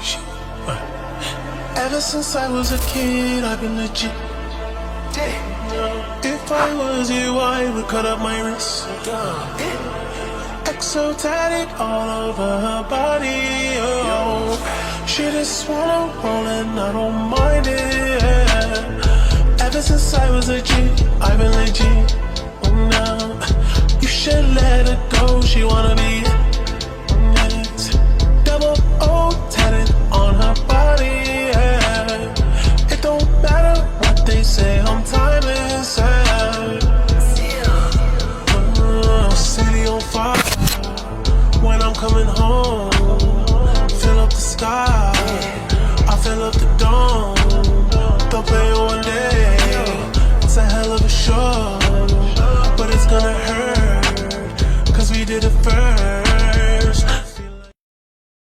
shit. Ever since I was a kid, I've been legit. If I was you, I would cut up my wrist. Exotic all over her body. Oh, she just wanna roll and I don't mind it. Ever since I was a G, I've been legit. Oh, now you should let her go. She wanna be